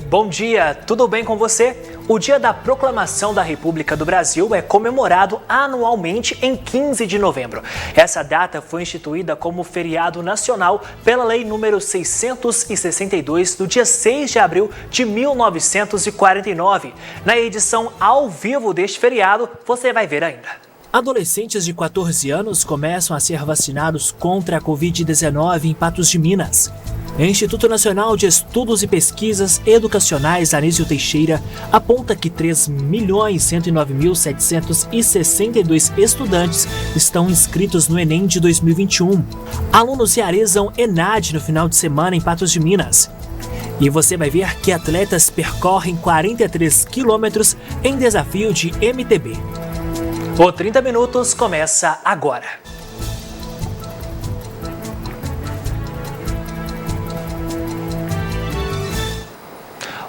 Bom dia, tudo bem com você? O Dia da Proclamação da República do Brasil é comemorado anualmente em 15 de novembro. Essa data foi instituída como feriado nacional pela Lei nº 662, do dia 6 de abril de 1949. Na edição ao vivo deste feriado, você vai ver ainda. Adolescentes de 14 anos começam a ser vacinados contra a Covid-19 em Patos de Minas. O Instituto Nacional de Estudos e Pesquisas Educacionais Anísio Teixeira aponta que 3.009.762 estudantes estão inscritos no Enem de 2021. Alunos realizam ENAD no final de semana em Patos de Minas. E você vai ver que atletas percorrem 43 quilômetros em desafio de MTB. O 30 Minutos começa agora.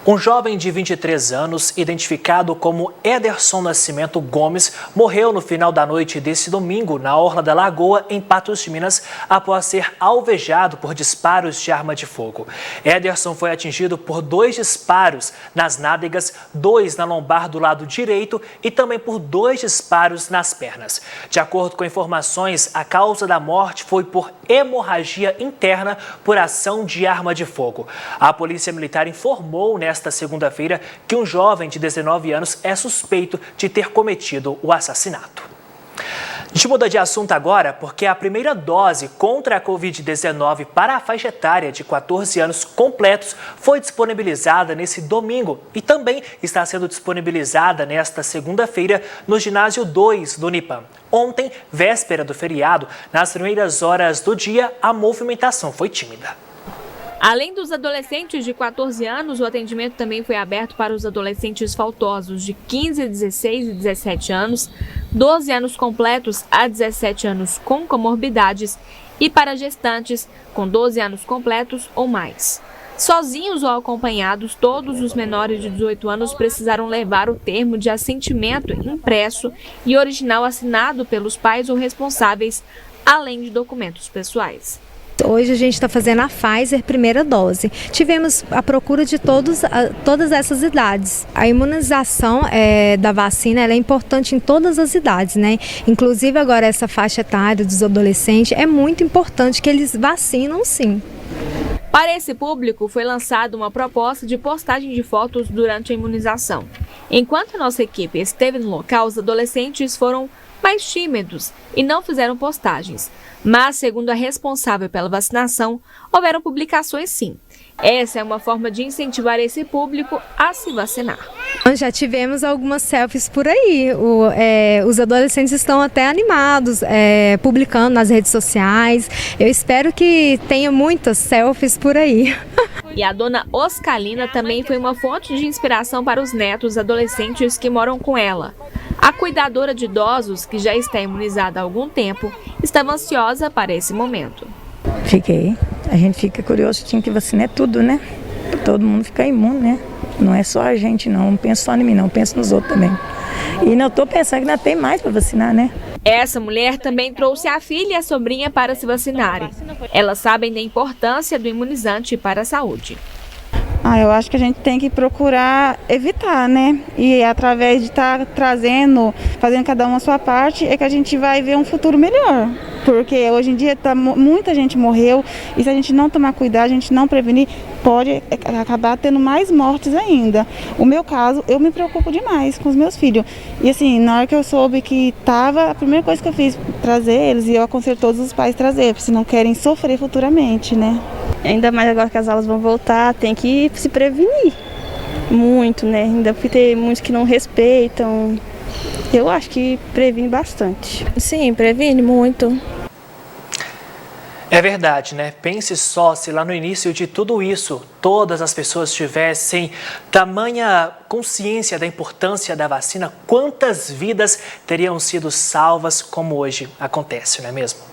Um jovem de 23 anos, identificado como Ederson Nascimento Gomes, morreu no final da noite desse domingo na Orla da Lagoa, em Patos de Minas, após ser alvejado por disparos de arma de fogo. Ederson foi atingido por 2 disparos nas nádegas, 2 na lombar do lado direito e também por 2 disparos nas pernas. De acordo com informações, a causa da morte foi por hemorragia interna por ação de arma de fogo. A Polícia Militar informou nesta segunda-feira que um jovem de 19 anos é suspeito de ter cometido o assassinato. A gente muda de assunto agora porque a primeira dose contra a Covid-19 para a faixa etária de 14 anos completos foi disponibilizada nesse domingo e também está sendo disponibilizada nesta segunda-feira no Ginásio 2 do Unipam. Ontem, véspera do feriado, nas primeiras horas do dia, a movimentação foi tímida. Além dos adolescentes de 14 anos, o atendimento também foi aberto para os adolescentes faltosos de 15, 16 e 17 anos, 12 anos completos a 17 anos com comorbidades e para gestantes com 12 anos completos ou mais. Sozinhos ou acompanhados, todos os menores de 18 anos precisaram levar o termo de assentimento impresso e original assinado pelos pais ou responsáveis, além de documentos pessoais. Hoje a gente está fazendo a Pfizer primeira dose. Tivemos a procura de todas essas idades. A imunização da vacina ela é importante em todas as idades, né? Inclusive agora essa faixa etária dos adolescentes é muito importante que eles vacinam sim. Para esse público foi lançada uma proposta de postagem de fotos durante a imunização. Enquanto a nossa equipe esteve no local, os adolescentes foram mais tímidos e não fizeram postagens. Mas, segundo a responsável pela vacinação, houveram publicações sim. Essa é uma forma de incentivar esse público a se vacinar. Já tivemos algumas selfies por aí. Os adolescentes estão até animados, publicando nas redes sociais. Eu espero que tenha muitas selfies por aí. E a dona Oscalina também foi uma fonte de inspiração para os netos adolescentes que moram com ela. A cuidadora de idosos, que já está imunizada há algum tempo, estava ansiosa para esse momento. Fiquei. A gente fica curioso, tinha que vacinar tudo, né? Todo mundo fica imune, né? Não é só a gente, não. Não penso só em mim, não. Penso nos outros também. E não estou pensando que ainda tem mais para vacinar, né? Essa mulher também trouxe a filha e a sobrinha para se vacinarem. Elas sabem da importância do imunizante para a saúde. Eu acho que a gente tem que procurar evitar, né? E através de estar trazendo, fazendo cada uma a sua parte, é que a gente vai ver um futuro melhor. Porque hoje em dia muita gente morreu e se a gente não tomar cuidado, a gente não prevenir, pode acabar tendo mais mortes ainda. O meu caso, eu me preocupo demais com os meus filhos. E assim, na hora que eu soube que estava, a primeira coisa que eu fiz, trazer eles, e eu aconselho todos os pais a trazer, porque se não querem sofrer futuramente, né? Ainda mais agora que as aulas vão voltar, tem que se prevenir muito, né? Ainda porque tem muitos que não respeitam. Eu acho que previne bastante. Sim, previne muito. É verdade, né? Pense só se lá no início de tudo isso, todas as pessoas tivessem tamanha consciência da importância da vacina, quantas vidas teriam sido salvas como hoje acontece, não é mesmo?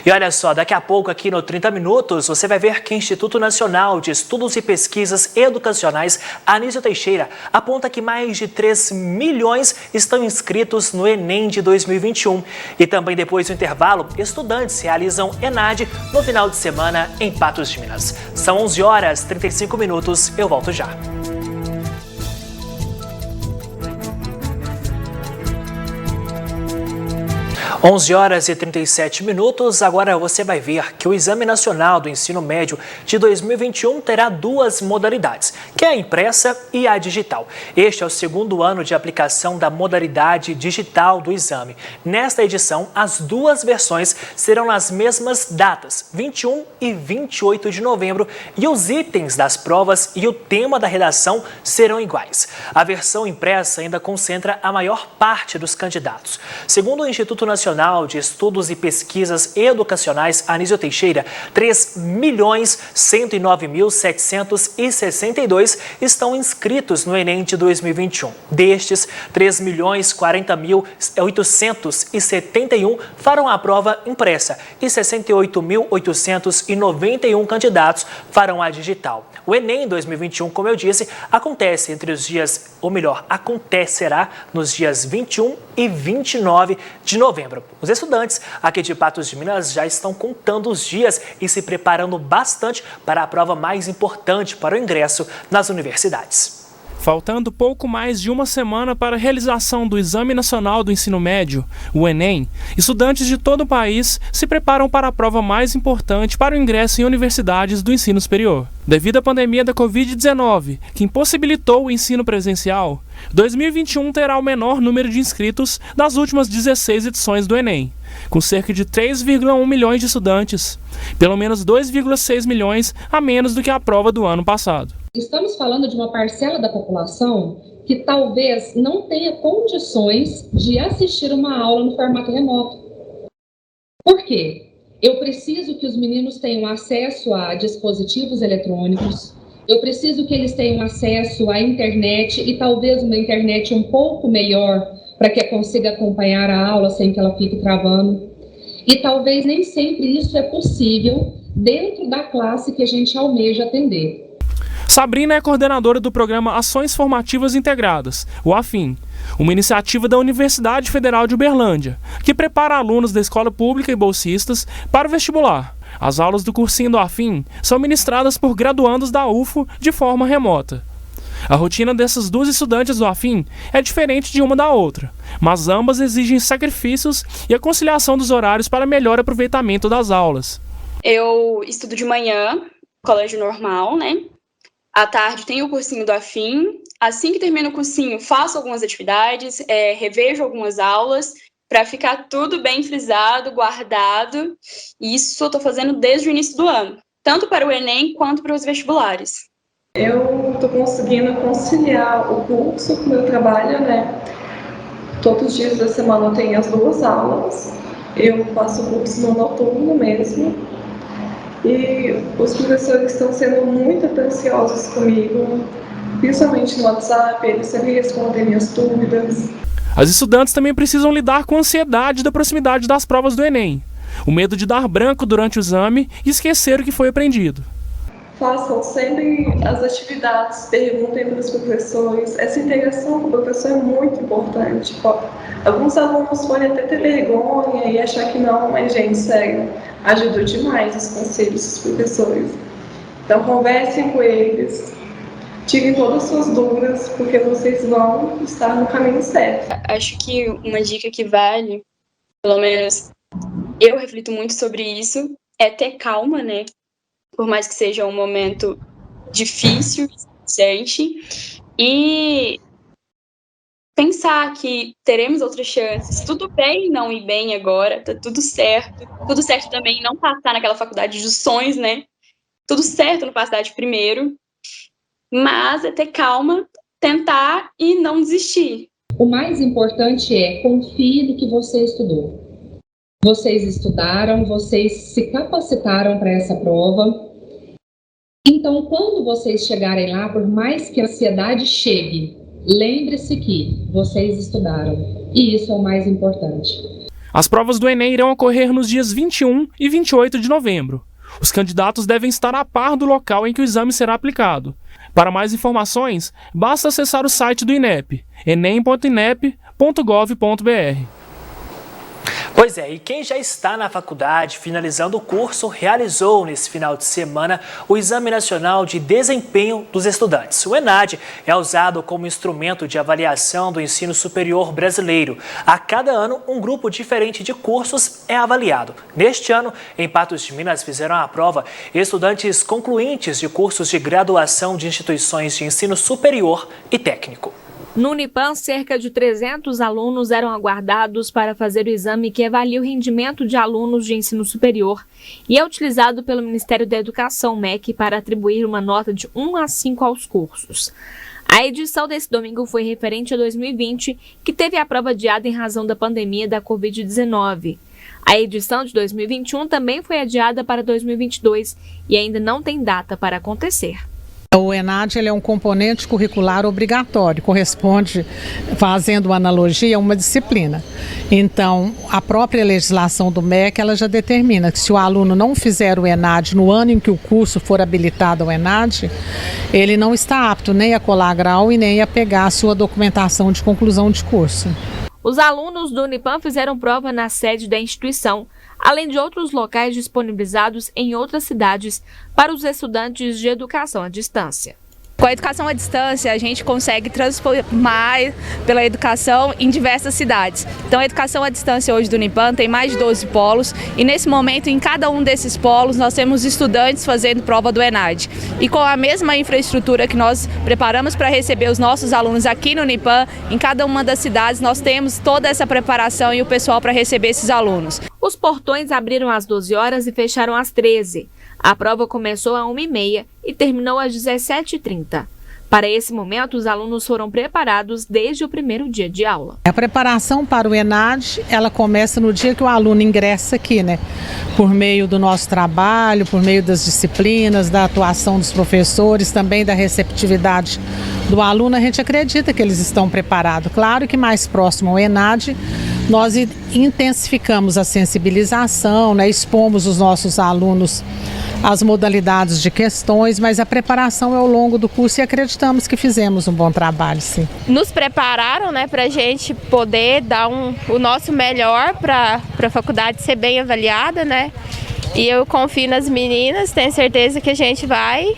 E olha só, daqui a pouco aqui no 30 Minutos, você vai ver que o Instituto Nacional de Estudos e Pesquisas Educacionais Anísio Teixeira aponta que mais de 3 milhões estão inscritos no Enem de 2021. E também depois do intervalo, estudantes realizam ENAD no final de semana em Patos de Minas. São 11 horas e 35 minutos, eu volto já. 11h37. Agora você vai ver que o Exame Nacional do Ensino Médio de 2021 terá duas modalidades, que é a impressa e a digital. Este é o segundo ano de aplicação da modalidade digital do exame. Nesta edição, as duas versões serão nas mesmas datas, 21 e 28 de novembro, e os itens das provas e o tema da redação serão iguais. A versão impressa ainda concentra a maior parte dos candidatos. Segundo o Instituto Nacional de Estudos e Pesquisas Educacionais Anísio Teixeira, 3.069.762 estão inscritos no Enem de 2021. Destes, 3.040.871 farão a prova impressa e 68.891 candidatos farão a digital. O Enem 2021, como eu disse, acontece acontecerá nos dias 21 e 29 de novembro. Os estudantes aqui de Patos de Minas já estão contando os dias e se preparando bastante para a prova mais importante para o ingresso nas universidades. Faltando pouco mais de uma semana para a realização do Exame Nacional do Ensino Médio, o Enem, estudantes de todo o país se preparam para a prova mais importante para o ingresso em universidades do ensino superior. Devido à pandemia da Covid-19, que impossibilitou o ensino presencial, 2021 terá o menor número de inscritos das últimas 16 edições do Enem, com cerca de 3,1 milhões de estudantes, pelo menos 2,6 milhões a menos do que a prova do ano passado. Estamos falando de uma parcela da população que talvez não tenha condições de assistir uma aula no formato remoto. Por quê? Eu preciso que os meninos tenham acesso a dispositivos eletrônicos, eu preciso que eles tenham acesso à internet e talvez uma internet um pouco melhor para que consiga acompanhar a aula sem que ela fique travando. E talvez nem sempre isso é possível dentro da classe que a gente almeja atender. Sabrina é coordenadora do programa Ações Formativas Integradas, o AFIM, uma iniciativa da Universidade Federal de Uberlândia, que prepara alunos da escola pública e bolsistas para o vestibular. As aulas do cursinho do AFIM são ministradas por graduandos da UFO de forma remota. A rotina dessas duas estudantes do AFIM é diferente de uma da outra, mas ambas exigem sacrifícios e a conciliação dos horários para melhor aproveitamento das aulas. Eu estudo de manhã, colégio normal, né? À tarde tem o cursinho do AFIM. Assim que termino o cursinho, faço algumas atividades, revejo algumas aulas para ficar tudo bem frisado, guardado. E isso eu estou fazendo desde o início do ano, tanto para o Enem quanto para os vestibulares. Eu estou conseguindo conciliar o curso com o meu trabalho, né? Todos os dias da semana eu tenho as duas aulas. Eu faço o curso no noturno mesmo. E os professores estão sendo muito atenciosos comigo, principalmente no WhatsApp, eles sempre respondem minhas dúvidas. As estudantes também precisam lidar com a ansiedade da proximidade das provas do Enem, o medo de dar branco durante o exame e esquecer o que foi aprendido. Façam sempre as atividades, perguntem para os professores. Essa interação com o professor é muito importante. Alguns alunos podem até ter vergonha e achar que não, mas, gente, sério, ajudou demais os conselhos dos professores. Então, conversem com eles, tirem todas as suas dúvidas, porque vocês vão estar no caminho certo. Acho que uma dica que vale, pelo menos eu reflito muito sobre isso, é ter calma, né? Por mais que seja um momento difícil, estressante, e pensar que teremos outras chances. Tudo bem não ir bem agora, tá tudo certo. Tudo certo também não passar naquela faculdade dos sonhos, né? Tudo certo não passar de primeiro, mas é ter calma, tentar e não desistir. O mais importante é confie no que você estudou. Vocês estudaram, vocês se capacitaram para essa prova. Então, quando vocês chegarem lá, por mais que a ansiedade chegue, lembre-se que vocês estudaram. E isso é o mais importante. As provas do Enem irão ocorrer nos dias 21 e 28 de novembro. Os candidatos devem estar a par do local em que o exame será aplicado. Para mais informações, basta acessar o site do INEP, enem.inep.gov.br. Pois é, e quem já está na faculdade, finalizando o curso, realizou nesse final de semana o Exame Nacional de Desempenho dos Estudantes. O ENAD é usado como instrumento de avaliação do ensino superior brasileiro. A cada ano, um grupo diferente de cursos é avaliado. Neste ano, em Patos de Minas, fizeram a prova estudantes concluintes de cursos de graduação de instituições de ensino superior e técnico. No Unipan, cerca de 300 alunos eram aguardados para fazer o exame que avalia o rendimento de alunos de ensino superior e é utilizado pelo Ministério da Educação, MEC, para atribuir uma nota de 1 a 5 aos cursos. A edição desse domingo foi referente a 2020, que teve a prova adiada em razão da pandemia da Covid-19. A edição de 2021 também foi adiada para 2022 e ainda não tem data para acontecer. O ENAD ele é um componente curricular obrigatório, corresponde, fazendo uma analogia, a uma disciplina. Então, a própria legislação do MEC ela já determina que se o aluno não fizer o ENAD no ano em que o curso for habilitado ao ENAD, ele não está apto nem a colar grau e nem a pegar a sua documentação de conclusão de curso. Os alunos do Unipan fizeram prova na sede da instituição, além de outros locais disponibilizados em outras cidades para os estudantes de educação à distância. Com a educação à distância, a gente consegue transformar pela educação em diversas cidades. Então, a educação à distância hoje do Unipan tem mais de 12 polos e, nesse momento, em cada um desses polos, nós temos estudantes fazendo prova do ENAD. E com a mesma infraestrutura que nós preparamos para receber os nossos alunos aqui no Unipan, em cada uma das cidades, nós temos toda essa preparação e o pessoal para receber esses alunos. Os portões abriram às 12 horas e fecharam às 13. A prova começou às 1h30 e terminou às 17h30. Para esse momento, os alunos foram preparados desde o primeiro dia de aula. A preparação para o ENAD, ela começa no dia que o aluno ingressa aqui, né? Por meio do nosso trabalho, por meio das disciplinas, da atuação dos professores, também da receptividade do aluno, a gente acredita que eles estão preparados. Claro que mais próximo ao ENAD, nós intensificamos a sensibilização, né? Expomos os nossos alunos às modalidades de questões, mas a preparação é ao longo do curso e acreditamos que fizemos um bom trabalho, sim. Nos prepararam, né, para a gente poder dar o nosso melhor para a faculdade ser bem avaliada, né? E eu confio nas meninas, tenho certeza que a gente vai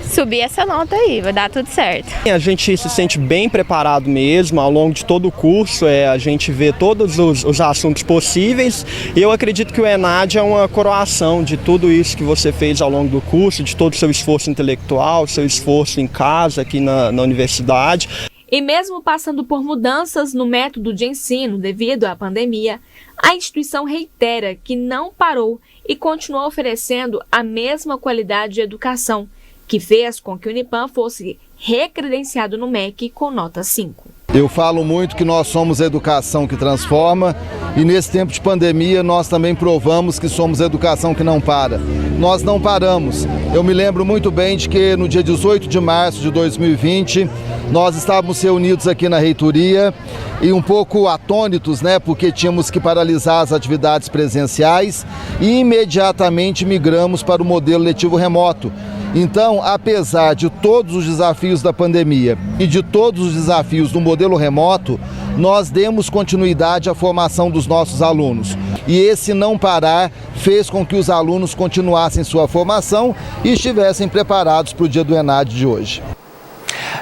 subir essa nota aí, vai dar tudo certo. A gente se sente bem preparado mesmo, ao longo de todo o curso, a gente vê todos os assuntos possíveis e eu acredito que o ENAD é uma coroação de tudo isso que você fez ao longo do curso, de todo o seu esforço intelectual, seu esforço em casa, aqui na universidade. E mesmo passando por mudanças no método de ensino devido à pandemia, a instituição reitera que não parou e continua oferecendo a mesma qualidade de educação, que fez com que o Unipan fosse recredenciado no MEC com nota 5. Eu falo muito que nós somos a educação que transforma e nesse tempo de pandemia nós também provamos que somos a educação que não para. Nós não paramos. Eu me lembro muito bem de que no dia 18 de março de 2020 nós estávamos reunidos aqui na reitoria e um pouco atônitos, né, porque tínhamos que paralisar as atividades presenciais e imediatamente migramos para o modelo letivo remoto. Então, apesar de todos os desafios da pandemia e de todos os desafios do modelo remoto, nós demos continuidade à formação dos nossos alunos. E esse não parar fez com que os alunos continuassem sua formação e estivessem preparados para o dia do ENAD de hoje.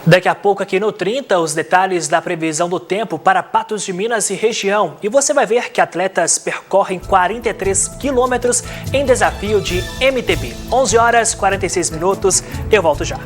Daqui a pouco aqui no 30, os detalhes da previsão do tempo para Patos de Minas e região. E você vai ver que atletas percorrem 43 quilômetros em desafio de MTB. 11 horas 46 minutos, eu volto já.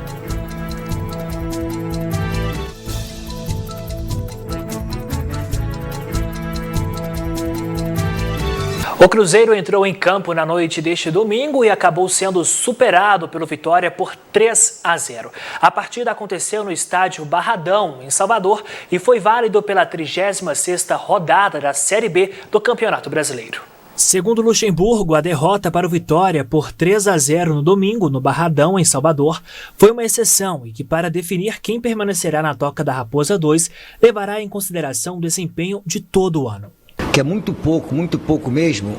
O Cruzeiro entrou em campo na noite deste domingo e acabou sendo superado pelo Vitória por 3-0. A partida aconteceu no estádio Barradão, em Salvador, e foi válido pela 36ª rodada da Série B do Campeonato Brasileiro. Segundo Luxemburgo, a derrota para o Vitória por 3-0 no domingo no Barradão, em Salvador, foi uma exceção e que, para definir quem permanecerá na Toca da Raposa 2, levará em consideração o desempenho de todo o ano. Que é muito pouco mesmo,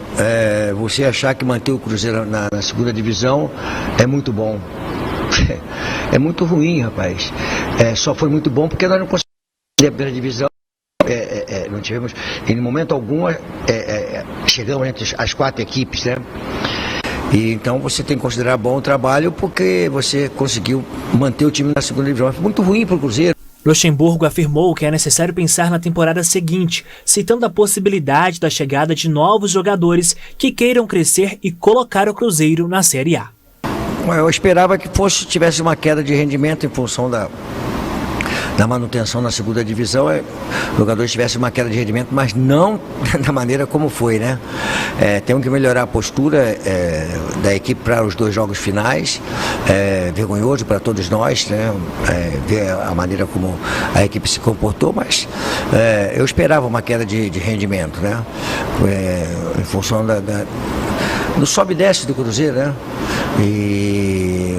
você achar que manter o Cruzeiro na segunda divisão é muito bom. É muito ruim, rapaz. Só foi muito bom porque nós não conseguimos a primeira divisão. não tivemos, em momento algum, chegamos entre as 4 equipes, né? E então você tem que considerar bom o trabalho porque você conseguiu manter o time na segunda divisão. Foi muito ruim para o Cruzeiro. Luxemburgo afirmou que é necessário pensar na temporada seguinte, citando a possibilidade da chegada de novos jogadores que queiram crescer e colocar o Cruzeiro na Série A. Eu esperava que tivesse uma queda de rendimento em função da manutenção na segunda divisão, os jogadores tivessem uma queda de rendimento, mas não da maneira como foi, né? Temos que melhorar a postura da equipe para os 2 jogos finais, vergonhoso para todos nós, né? Ver a maneira como a equipe se comportou, mas eu esperava uma queda de rendimento, né? Em função do sobe e desce do Cruzeiro, né? E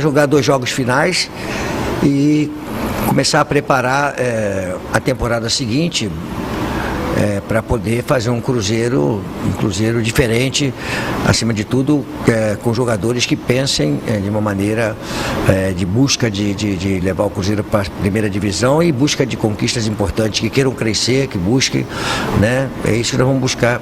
jogar 2 jogos finais e começar a preparar a temporada seguinte para poder fazer um Cruzeiro diferente, acima de tudo com jogadores que pensem de uma maneira de busca de levar o Cruzeiro para a primeira divisão e busca de conquistas importantes, que queiram crescer, que busquem, né? É isso que nós vamos buscar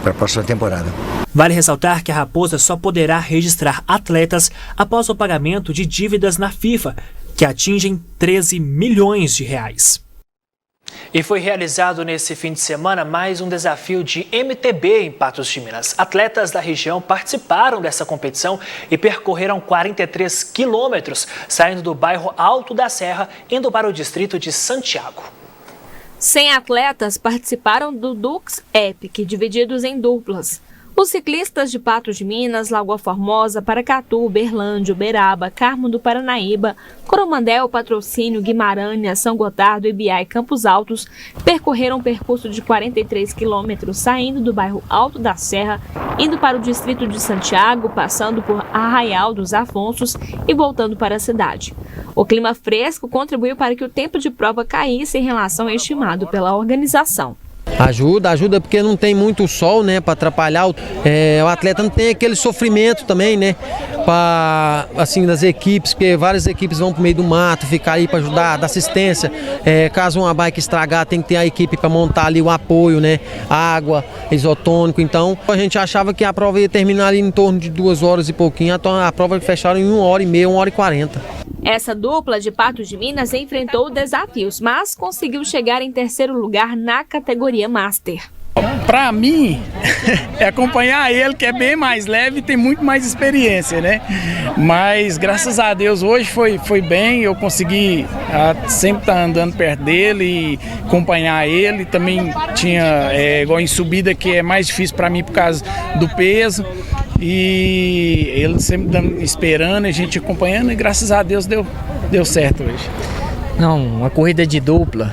para a próxima temporada. Vale ressaltar que a Raposa só poderá registrar atletas após o pagamento de dívidas na FIFA, que atingem 13 milhões de reais. E foi realizado nesse fim de semana mais um desafio de MTB em Patos de Minas. Atletas da região participaram dessa competição e percorreram 43 quilômetros, saindo do bairro Alto da Serra, indo para o distrito de Santiago. 100 atletas participaram do Dux Epic, divididos em duplas. Os ciclistas de Patos de Minas, Lagoa Formosa, Paracatu, Uberlândia, Uberaba, Carmo do Paranaíba, Coromandel, Patrocínio, Guimarães, São Gotardo, Ibiá e Campos Altos percorreram um percurso de 43 quilômetros, saindo do bairro Alto da Serra, indo para o distrito de Santiago, passando por Arraial dos Afonsos e voltando para a cidade. O clima fresco contribuiu para que o tempo de prova caísse em relação ao estimado pela organização. Ajuda porque não tem muito sol, né, para atrapalhar. O atleta não tem aquele sofrimento também, né, assim, das equipes, porque várias equipes vão pro meio do mato, ficar aí para ajudar, dar assistência. Caso uma bike estragar, tem que ter a equipe para montar ali o apoio, né, água, isotônico. Então, a gente achava que a prova ia terminar ali em torno de 2 horas e pouquinho, a prova fecharam em 1h30, 1h40. Essa dupla de Patos de Minas enfrentou desafios, mas conseguiu chegar em 3º lugar na categoria Master. Para mim, é acompanhar ele, que é bem mais leve e tem muito mais experiência, né? Mas graças a Deus hoje foi bem, eu consegui sempre estar andando perto dele e acompanhar ele. Também tinha, igual em subida, que é mais difícil para mim por causa do peso. E ele sempre esperando, a gente acompanhando, e graças a Deus deu certo hoje. Não, uma corrida de dupla,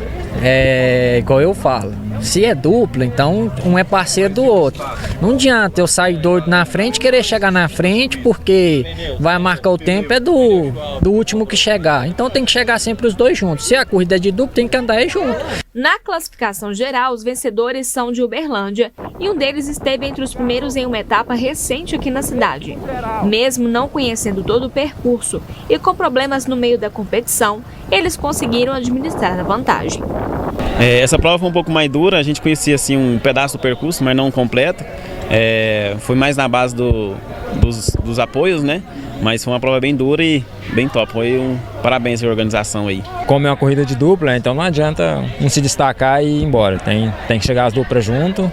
igual eu falo, se é dupla, então um é parceiro do outro. Não adianta eu sair doido na frente, querer chegar na frente, porque vai marcar o tempo do último que chegar. Então tem que chegar sempre os 2 juntos. Se a corrida é de dupla, tem que andar aí junto. Na classificação geral, os vencedores são de Uberlândia e um deles esteve entre os primeiros em uma etapa recente aqui na cidade. Mesmo não conhecendo todo o percurso e com problemas no meio da competição, eles conseguiram administrar a vantagem. Essa prova foi um pouco mais dura, a gente conhecia assim, um pedaço do percurso, mas não completo. Foi mais na base dos apoios, né? Mas foi uma prova bem dura e bem top. Foi parabéns à organização aí. Como é uma corrida de dupla, então não adianta um se destacar e ir embora. Tem que chegar as duplas junto.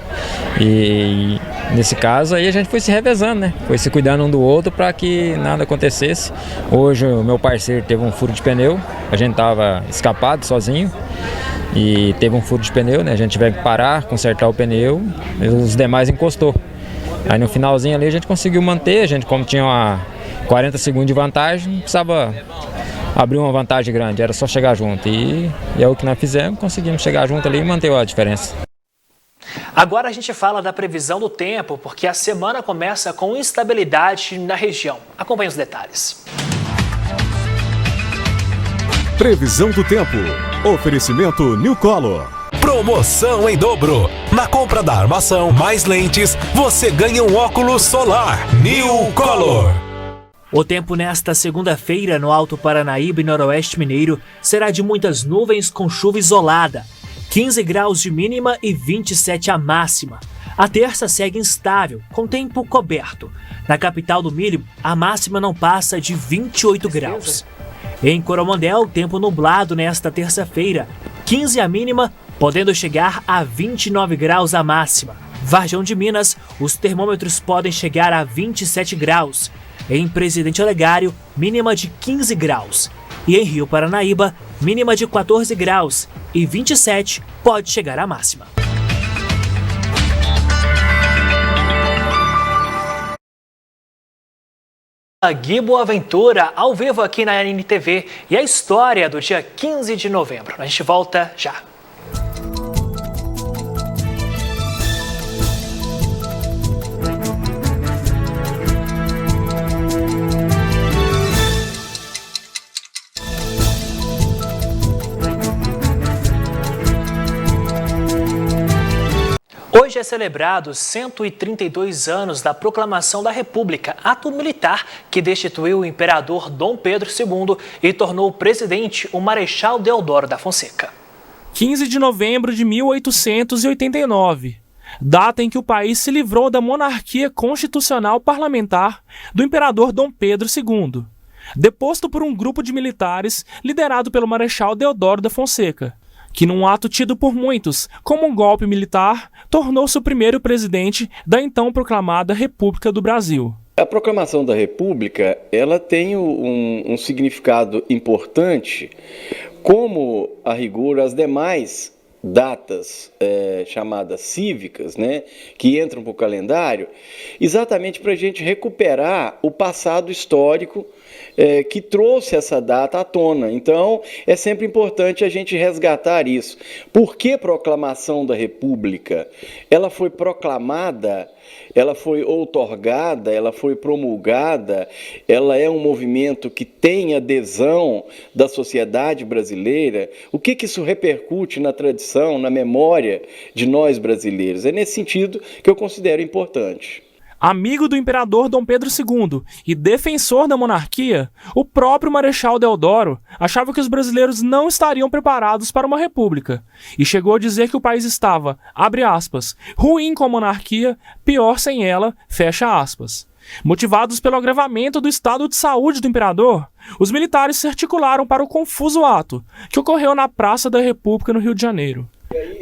E nesse caso aí a gente foi se revezando, né? Foi se cuidando um do outro para que nada acontecesse. Hoje o meu parceiro teve um furo de pneu. A gente estava escapado sozinho. E teve um furo de pneu, né? A gente teve que parar, consertar o pneu. E os demais encostou. Aí no finalzinho ali a gente conseguiu manter. A gente, como tinha 40 segundos de vantagem, não precisava abrir uma vantagem grande, era só chegar junto. E é o que nós fizemos, conseguimos chegar junto ali e manter a diferença. Agora a gente fala da previsão do tempo, porque a semana começa com instabilidade na região. Acompanhe os detalhes. Previsão do tempo. Oferecimento New Color. Promoção em dobro. Na compra da armação mais lentes, você ganha um óculos solar. New Color. O tempo nesta segunda-feira no Alto Paranaíba e Noroeste Mineiro será de muitas nuvens com chuva isolada. 15 graus de mínima e 27 a máxima. A terça segue instável, com tempo coberto. Na capital do milho, a máxima não passa de 28 graus. Em Coromandel, tempo nublado nesta terça-feira. 15 a mínima, podendo chegar a 29 graus a máxima. Varjão de Minas, os termômetros podem chegar a 27 graus. Em Presidente Olegário, mínima de 15 graus. E em Rio Paranaíba, mínima de 14 graus. E 27 pode chegar à máxima. Gui Boaventura, ao vivo aqui na NTV, e a história do dia 15 de novembro. A gente volta já. Hoje é celebrado 132 anos da Proclamação da República, ato militar que destituiu o imperador Dom Pedro II e tornou presidente o Marechal Deodoro da Fonseca. 15 de novembro de 1889, data em que o país se livrou da monarquia constitucional parlamentar do imperador Dom Pedro II, deposto por um grupo de militares liderado pelo Marechal Deodoro da Fonseca, que num ato tido por muitos como um golpe militar, tornou-se o primeiro presidente da então proclamada República do Brasil. A proclamação da República, ela tem um significado importante, como a rigor as demais datas chamadas cívicas, né, que entram para o calendário, exatamente para a gente recuperar o passado histórico que trouxe essa data à tona. Então, é sempre importante a gente resgatar isso. Por que proclamação da República? Ela foi proclamada, ela foi outorgada, ela foi promulgada, ela é um movimento que tem adesão da sociedade brasileira. O que isso repercute na tradição, na memória de nós brasileiros? É nesse sentido que eu considero importante. Amigo do imperador Dom Pedro II e defensor da monarquia, o próprio Marechal Deodoro achava que os brasileiros não estariam preparados para uma república e chegou a dizer que o país estava, abre aspas, ruim com a monarquia, pior sem ela, fecha aspas. Motivados pelo agravamento do estado de saúde do imperador, os militares se articularam para o confuso ato que ocorreu na Praça da República no Rio de Janeiro.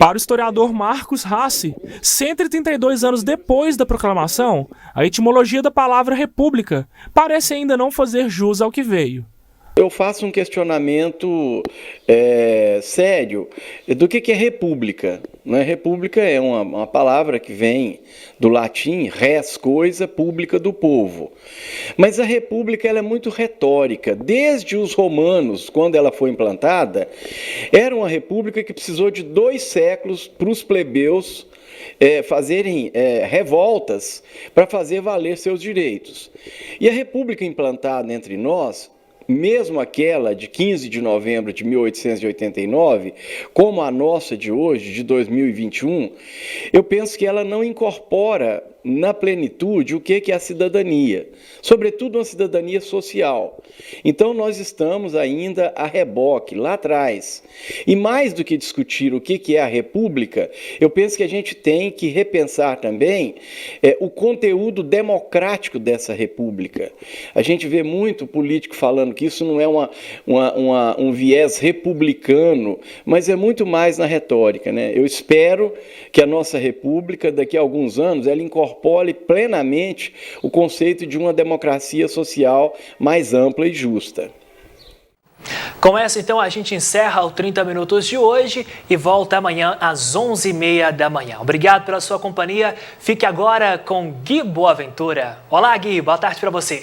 Para o historiador Marcos Rassi, 132 anos depois da proclamação, a etimologia da palavra república parece ainda não fazer jus ao que veio. Eu faço um questionamento sério do que é república. Né? República é uma palavra que vem do latim res, coisa, pública, do povo. Mas a república ela é muito retórica. Desde os romanos, quando ela foi implantada, era uma república que precisou de 2 séculos para os plebeus fazerem revoltas para fazer valer seus direitos. E a república implantada entre nós, mesmo aquela de 15 de novembro de 1889, como a nossa de hoje, de 2021, eu penso que ela não incorpora na plenitude o que é a cidadania, sobretudo uma cidadania social. Então nós estamos ainda a reboque, lá atrás. E mais do que discutir o que é a república, eu penso que a gente tem que repensar também o conteúdo democrático dessa república. A gente vê muito político falando que isso não é um viés republicano, mas é muito mais na retórica, né? Eu espero que a nossa república, daqui a alguns anos, ela incorpore plenamente o conceito de uma democracia social mais ampla e justa. Com essa, então, a gente encerra o 30 Minutos de hoje e volta amanhã às 11h30 da manhã. Obrigado pela sua companhia. Fique agora com Gui Boaventura. Olá, Gui. Boa tarde para você.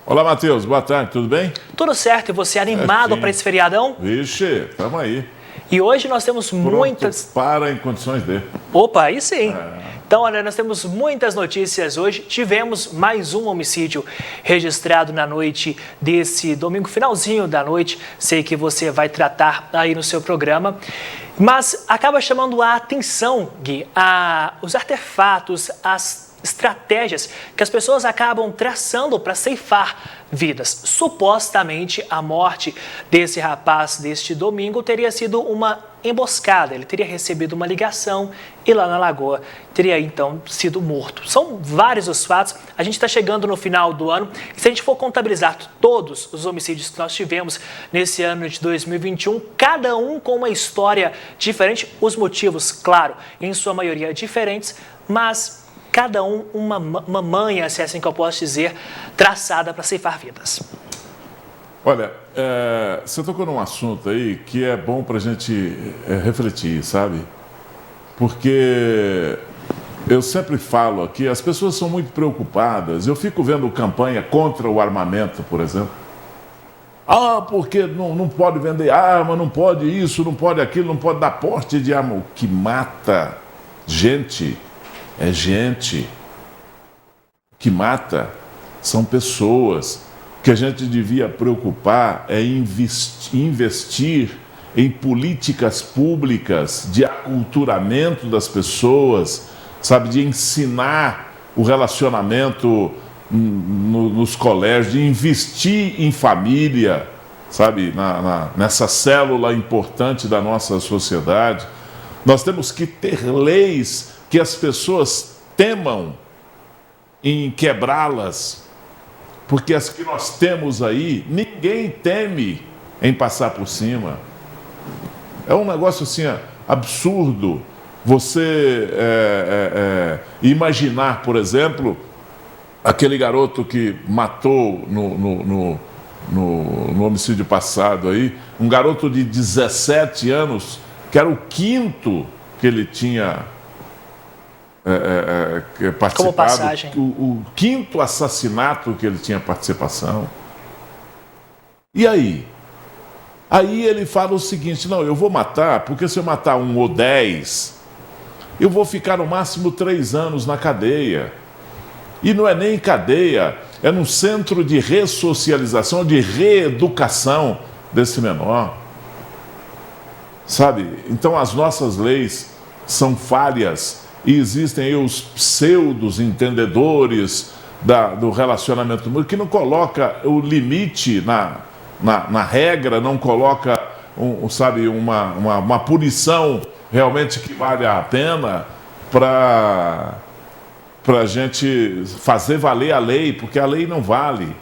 Olá, Matheus. Boa tarde. Tudo bem? Tudo certo. E você animado para esse feriadão? Vixe, estamos aí. E hoje nós temos muitas... Para em condições de... Opa, aí sim. Então, olha, nós temos muitas notícias hoje. Tivemos mais um homicídio registrado na noite desse domingo, finalzinho da noite. Sei que você vai tratar aí no seu programa. Mas acaba chamando a atenção, Gui, os artefatos, as estratégias que as pessoas acabam traçando para ceifar vidas. Supostamente, a morte desse rapaz deste domingo teria sido uma emboscada. Ele teria recebido uma ligação e lá na Lagoa teria então sido morto. São vários os fatos. A gente está chegando no final do ano e se a gente for contabilizar todos os homicídios que nós tivemos nesse ano de 2021, cada um com uma história diferente, os motivos, claro, em sua maioria diferentes, mas cada um uma manha, se é assim que eu posso dizer, traçada para ceifar vidas. Olha, você tocou num assunto aí que é bom para a gente refletir, sabe? Porque eu sempre falo aqui, as pessoas são muito preocupadas. Eu fico vendo campanha contra o armamento, por exemplo. Ah, porque não pode vender arma, não pode isso, não pode aquilo, não pode dar porte de arma. O que mata gente é gente. O que mata são pessoas. O que a gente devia preocupar é investir em políticas públicas de aculturamento das pessoas, sabe, de ensinar o relacionamento nos colégios, de investir em família, sabe, nessa célula importante da nossa sociedade. Nós temos que ter leis que as pessoas temam em quebrá-las, porque as que nós temos aí, ninguém teme em passar por cima. É um negócio assim, absurdo você imaginar, por exemplo, aquele garoto que matou no homicídio passado aí, um garoto de 17 anos, que era o quinto que ele tinha participado, como passagem. O quinto assassinato que ele tinha participação. E aí? Aí ele fala o seguinte: não, eu vou matar, porque se eu matar 1 ou 10, eu vou ficar no máximo 3 anos na cadeia. E não é nem cadeia, é num centro de ressocialização, de reeducação desse menor. Sabe? Então as nossas leis são falhas e existem aí os pseudos entendedores do relacionamento humano que não coloca o limite na regra, não coloca uma punição realmente que vale a pena para a gente fazer valer a lei, porque a lei não vale,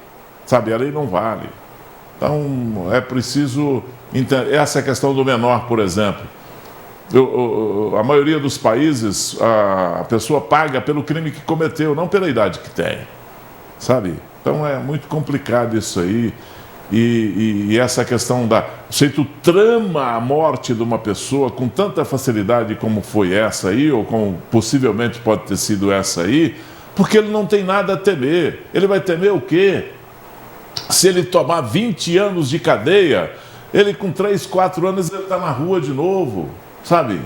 sabe? A lei não vale. Então é preciso entender. Essa é a questão do menor, por exemplo. A maioria dos países, a pessoa paga pelo crime que cometeu, não pela idade que tem, sabe? Então é muito complicado isso aí. E essa questão o sujeito trama a morte de uma pessoa com tanta facilidade como foi essa aí, ou como possivelmente pode ter sido essa aí, porque ele não tem nada a temer. Ele vai temer o quê? Se ele tomar 20 anos de cadeia, ele com 3, 4 anos ele está na rua de novo, sabe?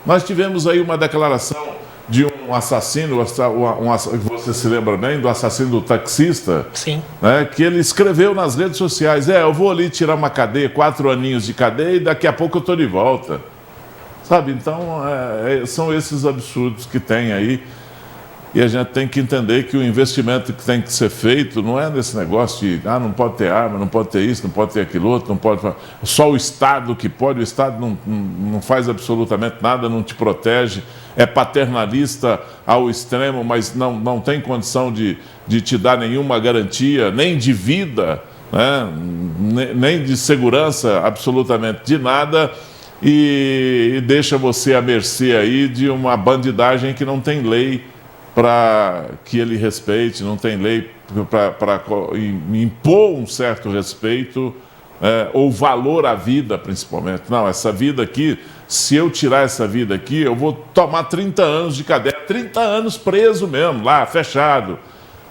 Nós tivemos aí uma declaração de um assassino, você se lembra bem, do assassino do taxista? Sim. Né, que ele escreveu nas redes sociais: eu vou ali tirar uma cadeia, 4 aninhos de cadeia e daqui a pouco eu estou de volta. Sabe, então são esses absurdos que tem aí. E a gente tem que entender que o investimento que tem que ser feito não é nesse negócio de não pode ter arma, não pode ter isso, não pode ter aquilo outro, não pode. Só o Estado que pode, o Estado não faz absolutamente nada, não te protege, é paternalista ao extremo, mas não tem condição de te dar nenhuma garantia, nem de vida, né? Nem de segurança, absolutamente de nada, e deixa você à mercê aí de uma bandidagem que não tem lei para que ele respeite, não tem lei para impor um certo respeito ou valor à vida, principalmente. Não, essa vida aqui, se eu tirar essa vida aqui, eu vou tomar 30 anos de cadeia, 30 anos preso mesmo, lá, fechado.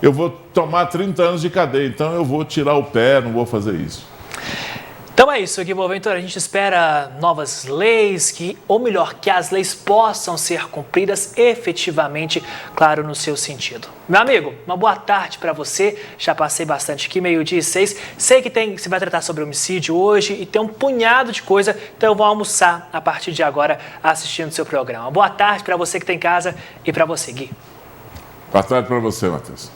Eu vou tomar 30 anos de cadeia, então eu vou tirar o pé, não vou fazer isso. Então é isso, Gui Boaventura. A gente espera novas leis, ou melhor, que as leis possam ser cumpridas efetivamente, claro, no seu sentido. Meu amigo, uma boa tarde para você. Já passei bastante aqui, 12:06. Sei que você vai tratar sobre homicídio hoje e tem um punhado de coisa, então eu vou almoçar a partir de agora assistindo o seu programa. Boa tarde para você que está em casa e para você, Gui. Boa tarde para você, Matheus.